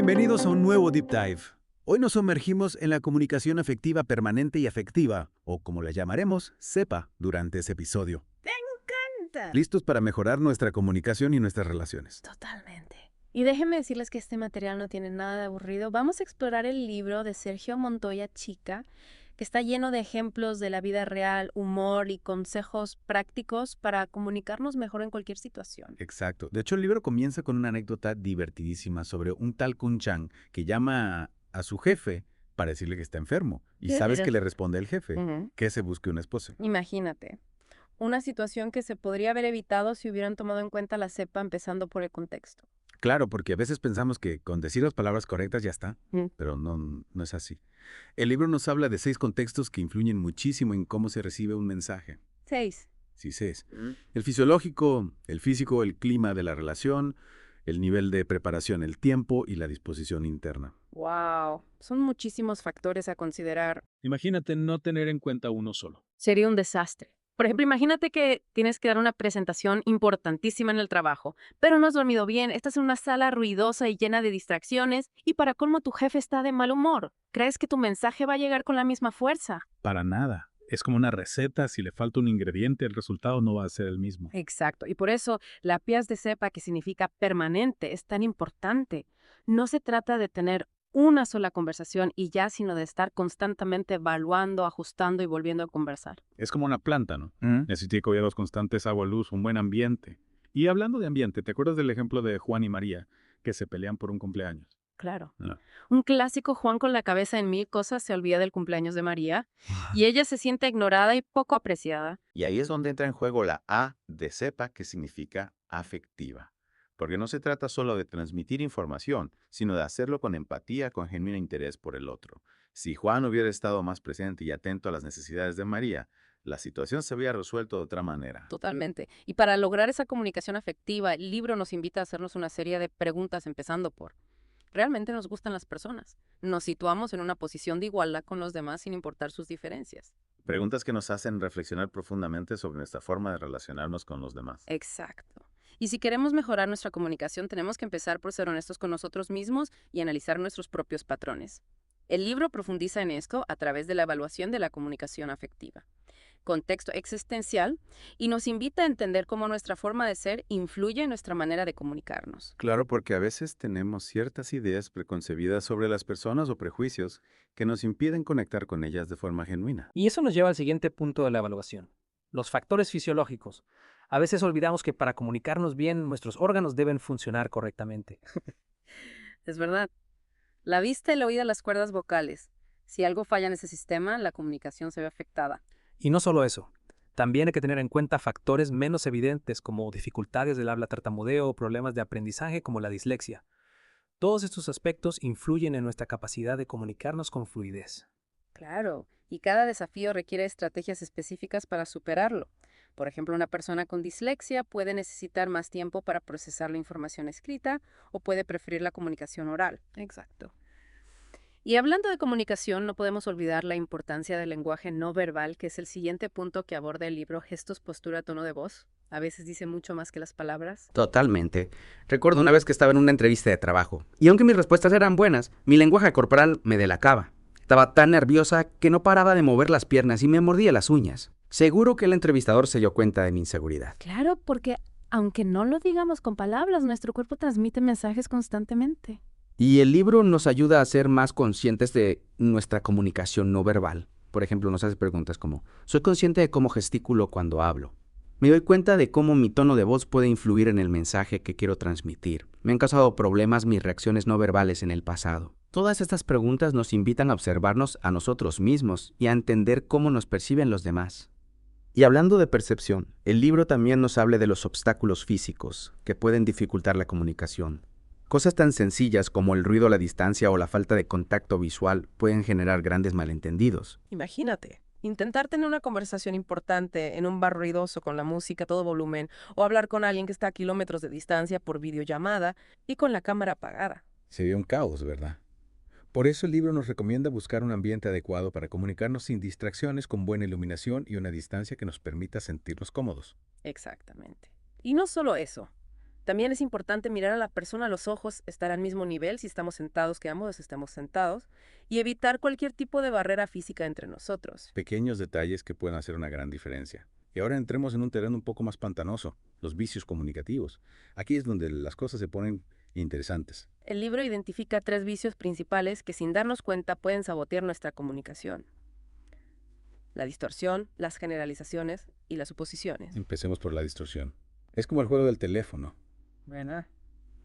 Bienvenidos a un nuevo Deep Dive. Hoy nos sumergimos en la comunicación afectiva permanente y afectiva, o como la llamaremos, SEPA, durante ese episodio. ¡Me encanta! ¿Listos para mejorar nuestra comunicación y nuestras relaciones? Totalmente. Y déjenme decirles que este material no tiene nada de aburrido. Vamos a explorar el libro de Sergio Montoya Chica, que está lleno de ejemplos de la vida real, humor y consejos prácticos para comunicarnos mejor en cualquier situación. Exacto. De hecho, el libro comienza con una anécdota divertidísima sobre un tal Kun Chan que llama a su jefe para decirle que está enfermo. ¿Y sabes qué le responde el jefe? Que se busque una esposa. Imagínate, una situación que se podría haber evitado si hubieran tomado en cuenta la cepa empezando por el contexto. Claro, porque a veces pensamos que con decir las palabras correctas ya está, pero no es así. El libro nos habla de 6 contextos que influyen muchísimo en cómo se recibe un mensaje. 6. Sí, 6. El fisiológico, el físico, el clima de la relación, el nivel de preparación, el tiempo y la disposición interna. ¡Wow! Son muchísimos factores a considerar. Imagínate no tener en cuenta uno solo. Sería un desastre. Por ejemplo, imagínate que tienes que dar una presentación importantísima en el trabajo, pero no has dormido bien, estás en una sala ruidosa y llena de distracciones, y para colmo tu jefe está de mal humor. ¿Crees que tu mensaje va a llegar con la misma fuerza? Para nada. Es como una receta, si le falta un ingrediente, el resultado no va a ser el mismo. Exacto, y por eso la PIAS de cepa, que significa permanente, es tan importante. No se trata de tener una sola conversación y ya, sino de estar constantemente evaluando, ajustando y volviendo a conversar. Es como una planta, ¿no? Necesita cuidados constantes, agua, luz, un buen ambiente. Y hablando de ambiente, ¿te acuerdas del ejemplo de Juan y María, que se pelean por un cumpleaños? Claro. No. Un clásico: Juan, con la cabeza en mil cosas, se olvida del cumpleaños de María y ella se siente ignorada y poco apreciada. Y ahí es donde entra en juego la A de cepa, que significa afectiva. Porque no se trata solo de transmitir información, sino de hacerlo con empatía, con genuino interés por el otro. Si Juan hubiera estado más presente y atento a las necesidades de María, la situación se habría resuelto de otra manera. Totalmente. Y para lograr esa comunicación afectiva, el libro nos invita a hacernos una serie de preguntas, empezando por: ¿realmente nos gustan las personas? ¿Nos situamos en una posición de igualdad con los demás sin importar sus diferencias? Preguntas que nos hacen reflexionar profundamente sobre nuestra forma de relacionarnos con los demás. Exacto. Y si queremos mejorar nuestra comunicación, tenemos que empezar por ser honestos con nosotros mismos y analizar nuestros propios patrones. El libro profundiza en esto a través de la evaluación de la comunicación afectiva, contexto existencial, y nos invita a entender cómo nuestra forma de ser influye en nuestra manera de comunicarnos. Claro, porque a veces tenemos ciertas ideas preconcebidas sobre las personas o prejuicios que nos impiden conectar con ellas de forma genuina. Y eso nos lleva al siguiente punto de la evaluación: los factores fisiológicos. A veces olvidamos que para comunicarnos bien, nuestros órganos deben funcionar correctamente. Es verdad. La vista, el oído, las cuerdas vocales. Si algo falla en ese sistema, la comunicación se ve afectada. Y no solo eso, también hay que tener en cuenta factores menos evidentes como dificultades del habla, tartamudeo o problemas de aprendizaje como la dislexia. Todos estos aspectos influyen en nuestra capacidad de comunicarnos con fluidez. Claro, y cada desafío requiere estrategias específicas para superarlo. Por ejemplo, una persona con dislexia puede necesitar más tiempo para procesar la información escrita o puede preferir la comunicación oral. Exacto. Y hablando de comunicación, no podemos olvidar la importancia del lenguaje no verbal, que es el siguiente punto que aborda el libro Gestos, postura, tono de voz. A veces dice mucho más que las palabras. Totalmente. Recuerdo una vez que estaba en una entrevista de trabajo, y aunque mis respuestas eran buenas, mi lenguaje corporal me delacaba. Estaba tan nerviosa que no paraba de mover las piernas y me mordía las uñas. Seguro que el entrevistador se dio cuenta de mi inseguridad. Claro, porque aunque no lo digamos con palabras, nuestro cuerpo transmite mensajes constantemente. Y el libro nos ayuda a ser más conscientes de nuestra comunicación no verbal. Por ejemplo, nos hace preguntas como: ¿soy consciente de cómo gesticulo cuando hablo? Me doy cuenta de cómo mi tono de voz puede influir en el mensaje que quiero transmitir. Me han causado problemas mis reacciones no verbales en el pasado. Todas estas preguntas nos invitan a observarnos a nosotros mismos y a entender cómo nos perciben los demás. Y hablando de percepción, el libro también nos habla de los obstáculos físicos que pueden dificultar la comunicación. Cosas tan sencillas como el ruido a la distancia o la falta de contacto visual pueden generar grandes malentendidos. Imagínate, intentar tener una conversación importante en un bar ruidoso con la música a todo volumen, o hablar con alguien que está a kilómetros de distancia por videollamada y con la cámara apagada. Sería un caos, ¿verdad? Por eso el libro nos recomienda buscar un ambiente adecuado para comunicarnos sin distracciones, con buena iluminación y una distancia que nos permita sentirnos cómodos. Exactamente. Y no solo eso. También es importante mirar a la persona a los ojos, estar al mismo nivel si estamos sentados que ambos estemos sentados, y evitar cualquier tipo de barrera física entre nosotros. Pequeños detalles que pueden hacer una gran diferencia. Y ahora entremos en un terreno un poco más pantanoso, los vicios comunicativos. Aquí es donde las cosas se ponen interesantes. El libro identifica 3 vicios principales que sin darnos cuenta pueden sabotear nuestra comunicación: la distorsión, las generalizaciones y las suposiciones. Empecemos por la distorsión. Es como el juego del teléfono. Bueno.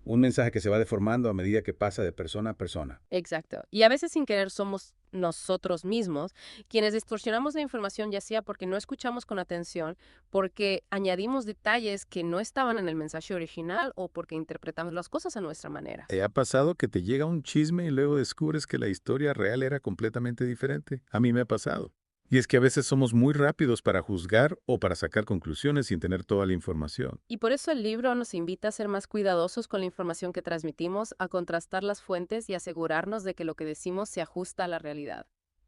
Un mensaje que se va deformando a medida que pasa de persona a persona. Exacto. Y a veces sin querer somos nosotros mismos quienes distorsionamos la información, ya sea porque no escuchamos con atención, porque añadimos detalles que no estaban en el mensaje original o porque interpretamos las cosas a nuestra manera. ¿Te ha pasado que te llega un chisme y luego descubres que la historia real era completamente diferente? A mí me ha pasado. Y es que a veces somos muy rápidos para juzgar o para sacar conclusiones sin tener toda la información. Y por eso el libro nos invita a ser más cuidadosos con la información que transmitimos, a contrastar las fuentes y asegurarnos de que lo que decimos se ajusta a la realidad.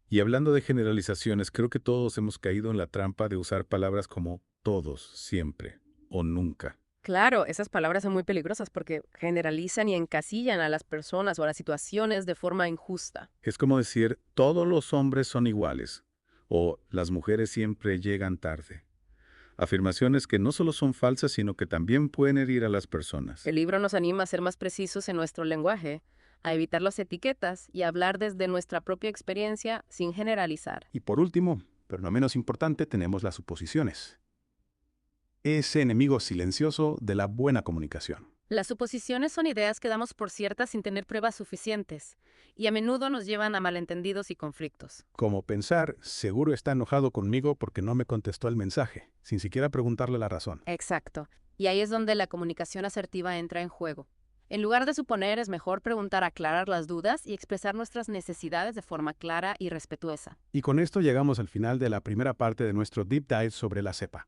Y hablando de generalizaciones, creo que todos hemos caído en la trampa de usar palabras como todos, siempre o nunca. Claro, esas palabras son muy peligrosas porque generalizan y encasillan a las personas o a las situaciones de forma injusta. Es como decir, todos los hombres son iguales o las mujeres siempre llegan tarde. Afirmaciones que no solo son falsas, sino que también pueden herir a las personas. El libro nos anima a ser más precisos en nuestro lenguaje, a evitar las etiquetas y a hablar desde nuestra propia experiencia sin generalizar. Y por último, pero no menos importante, tenemos las suposiciones. Ese enemigo silencioso de la buena comunicación. Las suposiciones son ideas que damos por ciertas sin tener pruebas suficientes, y a menudo nos llevan a malentendidos y conflictos. Como pensar, seguro está enojado conmigo porque no me contestó el mensaje, sin siquiera preguntarle la razón. Exacto. Y ahí es donde la comunicación asertiva entra en juego. En lugar de suponer, es mejor preguntar, aclarar las dudas y expresar nuestras necesidades de forma clara y respetuosa. Y con esto llegamos al final de la primera parte de nuestro Deep Dive sobre la cepa.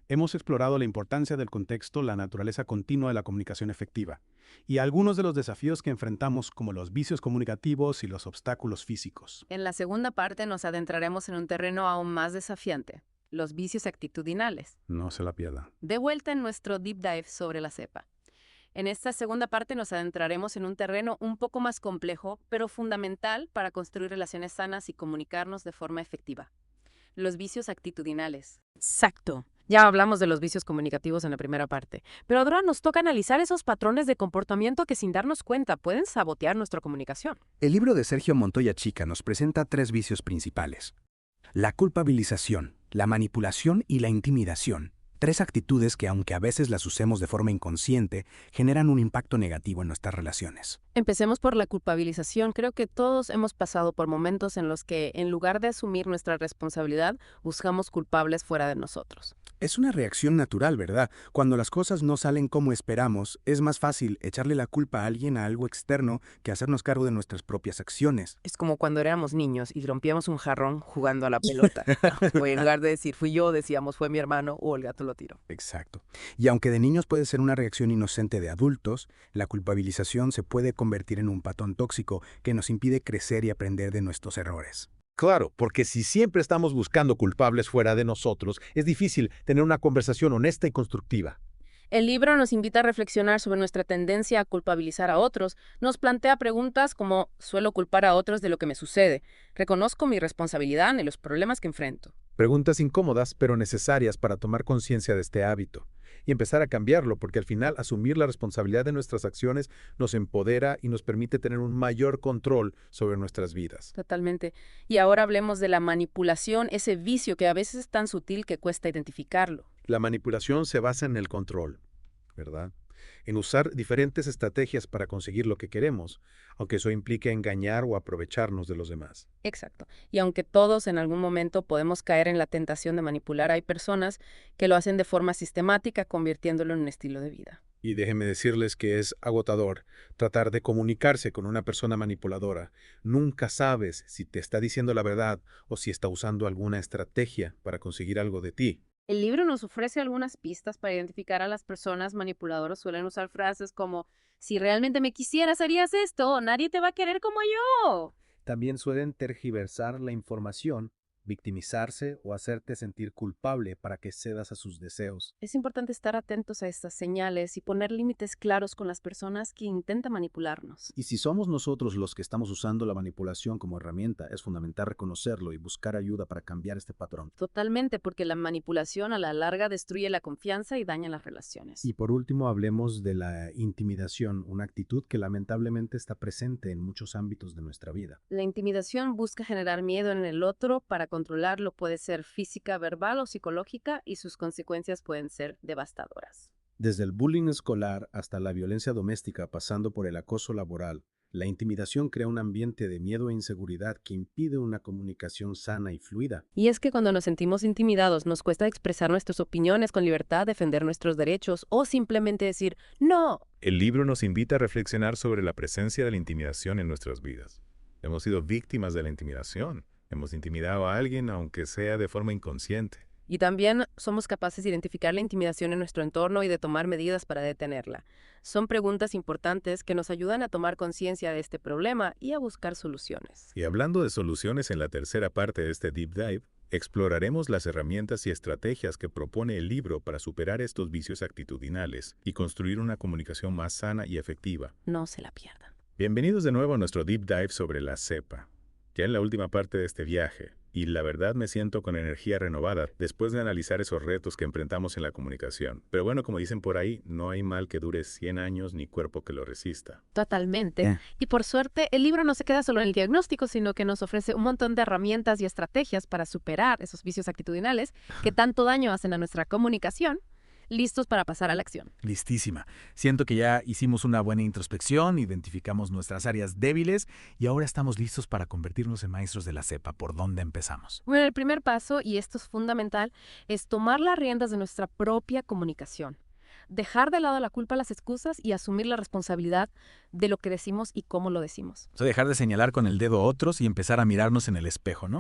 Hemos explorado la importancia del contexto, la naturaleza continua de la comunicación efectiva, y algunos de los desafíos que enfrentamos como los vicios comunicativos y los obstáculos físicos. En la segunda parte nos adentraremos en un terreno aún más desafiante, los vicios actitudinales. No se la pierda. De vuelta en nuestro Deep Dive sobre la cepa. En esta segunda parte nos adentraremos en un terreno un poco más complejo, pero fundamental para construir relaciones sanas y comunicarnos de forma efectiva. Los vicios actitudinales. Exacto. Ya hablamos de los vicios comunicativos en la primera parte, pero ahora nos toca analizar esos patrones de comportamiento que sin darnos cuenta pueden sabotear nuestra comunicación. El libro de Sergio Montoya Chica nos presenta 3 vicios principales: la culpabilización, la manipulación y la intimidación. 3 actitudes que, aunque a veces las usemos de forma inconsciente, generan un impacto negativo en nuestras relaciones. Empecemos por la culpabilización. Creo que todos hemos pasado por momentos en los que, en lugar de asumir nuestra responsabilidad, buscamos culpables fuera de nosotros. Es una reacción natural, ¿verdad? Cuando las cosas no salen como esperamos, es más fácil echarle la culpa a alguien, a algo externo, que hacernos cargo de nuestras propias acciones. Es como cuando éramos niños y rompíamos un jarrón jugando a la pelota. O en lugar de decir fui yo, decíamos fue mi hermano o el gato lo tiró. Exacto. Y aunque de niños puede ser una reacción inocente de adultos, la culpabilización se puede convertir en un patrón tóxico que nos impide crecer y aprender de nuestros errores. Claro, porque si siempre estamos buscando culpables fuera de nosotros, es difícil tener una conversación honesta y constructiva. El libro nos invita a reflexionar sobre nuestra tendencia a culpabilizar a otros. Nos plantea preguntas como: ¿suelo culpar a otros de lo que me sucede? ¿Reconozco mi responsabilidad en los problemas que enfrento? Preguntas incómodas, pero necesarias para tomar conciencia de este hábito y empezar a cambiarlo, porque al final asumir la responsabilidad de nuestras acciones nos empodera y nos permite tener un mayor control sobre nuestras vidas. Totalmente. Y ahora hablemos de la manipulación, ese vicio que a veces es tan sutil que cuesta identificarlo. La manipulación se basa en el control, ¿verdad? En usar diferentes estrategias para conseguir lo que queremos, aunque eso implique engañar o aprovecharnos de los demás. Exacto. Y aunque todos en algún momento podemos caer en la tentación de manipular, hay personas que lo hacen de forma sistemática, convirtiéndolo en un estilo de vida. Y déjenme decirles que es agotador tratar de comunicarse con una persona manipuladora. Nunca sabes si te está diciendo la verdad o si está usando alguna estrategia para conseguir algo de ti. El libro nos ofrece algunas pistas para identificar a las personas manipuladoras. Suelen usar frases como: si realmente me quisieras, harías esto, nadie te va a querer como yo. También suelen tergiversar la información victimizarse o hacerte sentir culpable para que cedas a sus deseos. Es importante estar atentos a estas señales y poner límites claros con las personas que intentan manipularnos. Y si somos nosotros los que estamos usando la manipulación como herramienta, es fundamental reconocerlo y buscar ayuda para cambiar este patrón. Totalmente, porque la manipulación a la larga destruye la confianza y daña las relaciones. Y por último, hablemos de la intimidación, una actitud que lamentablemente está presente en muchos ámbitos de nuestra vida. La intimidación busca generar miedo en el otro para controlarlo, puede ser física, verbal o psicológica, y sus consecuencias pueden ser devastadoras. Desde el bullying escolar hasta la violencia doméstica, pasando por el acoso laboral, la intimidación crea un ambiente de miedo e inseguridad que impide una comunicación sana y fluida. Y es que cuando nos sentimos intimidados nos cuesta expresar nuestras opiniones con libertad, defender nuestros derechos o simplemente decir ¡no! El libro nos invita a reflexionar sobre la presencia de la intimidación en nuestras vidas. Hemos sido víctimas de la intimidación. Hemos intimidado a alguien, aunque sea de forma inconsciente. Y también somos capaces de identificar la intimidación en nuestro entorno y de tomar medidas para detenerla. Son preguntas importantes que nos ayudan a tomar conciencia de este problema y a buscar soluciones. Y hablando de soluciones en la tercera parte de este Deep Dive, exploraremos las herramientas y estrategias que propone el libro para superar estos vicios actitudinales y construir una comunicación más sana y efectiva. No se la pierdan. Bienvenidos de nuevo a nuestro Deep Dive sobre la cepa. Ya en la última parte de este viaje, y la verdad me siento con energía renovada después de analizar esos retos que enfrentamos en la comunicación. Pero bueno, como dicen por ahí, no hay mal que dure 100 años ni cuerpo que lo resista. Totalmente. Y por suerte, el libro no se queda solo en el diagnóstico, sino que nos ofrece un montón de herramientas y estrategias para superar esos vicios actitudinales que tanto daño hacen a nuestra comunicación, listos para pasar a la acción. Listísima. Siento que ya hicimos una buena introspección, identificamos nuestras áreas débiles y ahora estamos listos para convertirnos en maestros de la cepa. ¿Por dónde empezamos? Bueno, el primer paso, y esto es fundamental, es tomar las riendas de nuestra propia comunicación. Dejar de lado la culpa, las excusas y asumir la responsabilidad de lo que decimos y cómo lo decimos. O sea, dejar de señalar con el dedo a otros y empezar a mirarnos en el espejo, ¿no?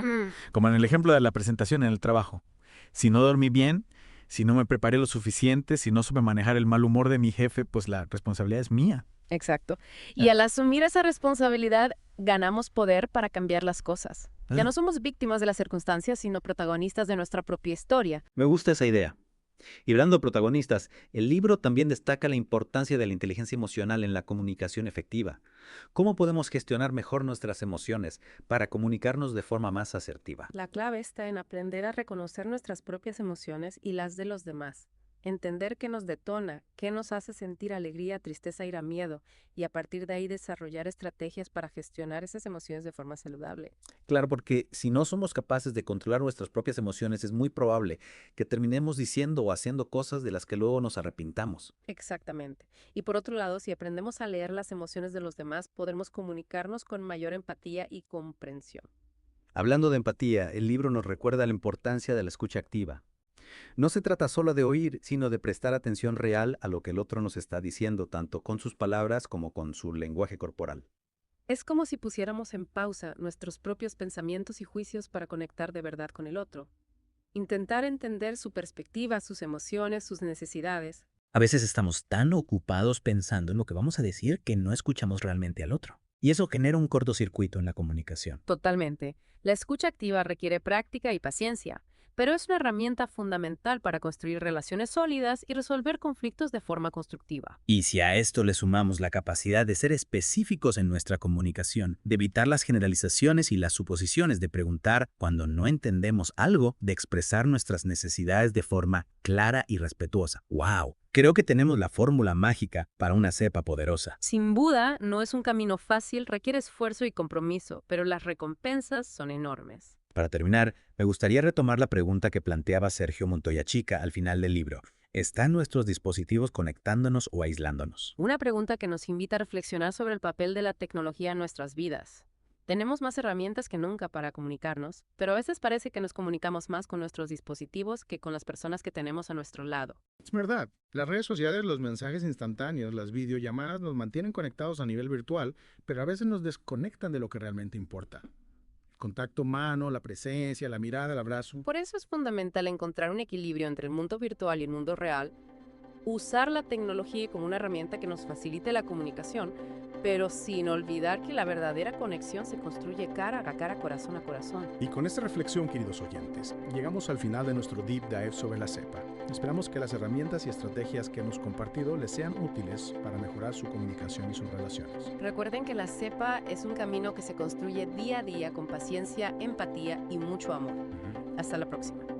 Como en el ejemplo de la presentación en el trabajo. Si no dormí bien, si no me preparé lo suficiente, si no supe manejar el mal humor de mi jefe, pues la responsabilidad es mía. Exacto. Y al asumir esa responsabilidad, ganamos poder para cambiar las cosas. Ya no somos víctimas de las circunstancias, sino protagonistas de nuestra propia historia. Me gusta esa idea. Y hablando de protagonistas, el libro también destaca la importancia de la inteligencia emocional en la comunicación efectiva. ¿Cómo podemos gestionar mejor nuestras emociones para comunicarnos de forma más asertiva? La clave está en aprender a reconocer nuestras propias emociones y las de los demás. Entender qué nos detona, qué nos hace sentir alegría, tristeza, ira, miedo, y a partir de ahí desarrollar estrategias para gestionar esas emociones de forma saludable. Claro, porque si no somos capaces de controlar nuestras propias emociones, es muy probable que terminemos diciendo o haciendo cosas de las que luego nos arrepintamos. Exactamente. Y por otro lado, si aprendemos a leer las emociones de los demás, podremos comunicarnos con mayor empatía y comprensión. Hablando de empatía, el libro nos recuerda la importancia de la escucha activa. No se trata solo de oír, sino de prestar atención real a lo que el otro nos está diciendo, tanto con sus palabras como con su lenguaje corporal. Es como si pusiéramos en pausa nuestros propios pensamientos y juicios para conectar de verdad con el otro. Intentar entender su perspectiva, sus emociones, sus necesidades. A veces estamos tan ocupados pensando en lo que vamos a decir que no escuchamos realmente al otro. Y eso genera un cortocircuito en la comunicación. Totalmente. La escucha activa requiere práctica y paciencia, pero es una herramienta fundamental para construir relaciones sólidas y resolver conflictos de forma constructiva. Y si a esto le sumamos la capacidad de ser específicos en nuestra comunicación, de evitar las generalizaciones y las suposiciones, de preguntar cuando no entendemos algo, de expresar nuestras necesidades de forma clara y respetuosa. ¡Wow! Creo que tenemos la fórmula mágica para una cepa poderosa. Sin duda, no es un camino fácil, requiere esfuerzo y compromiso, pero las recompensas son enormes. Para terminar, me gustaría retomar la pregunta que planteaba Sergio Montoya Chica al final del libro. ¿Están nuestros dispositivos conectándonos o aislándonos? Una pregunta que nos invita a reflexionar sobre el papel de la tecnología en nuestras vidas. Tenemos más herramientas que nunca para comunicarnos, pero a veces parece que nos comunicamos más con nuestros dispositivos que con las personas que tenemos a nuestro lado. Es verdad. Las redes sociales, los mensajes instantáneos, las videollamadas nos mantienen conectados a nivel virtual, pero a veces nos desconectan de lo que realmente importa. Contacto humano, la presencia, la mirada, el abrazo. Por eso es fundamental encontrar un equilibrio entre el mundo virtual y el mundo real, usar la tecnología como una herramienta que nos facilite la comunicación, pero sin olvidar que la verdadera conexión se construye cara a cara, corazón a corazón. Y con esta reflexión, queridos oyentes, llegamos al final de nuestro Deep Dive sobre la cepa. Esperamos que las herramientas y estrategias que hemos compartido les sean útiles para mejorar su comunicación y sus relaciones. Recuerden que la cepa es un camino que se construye día a día con paciencia, empatía y mucho amor. Hasta la próxima.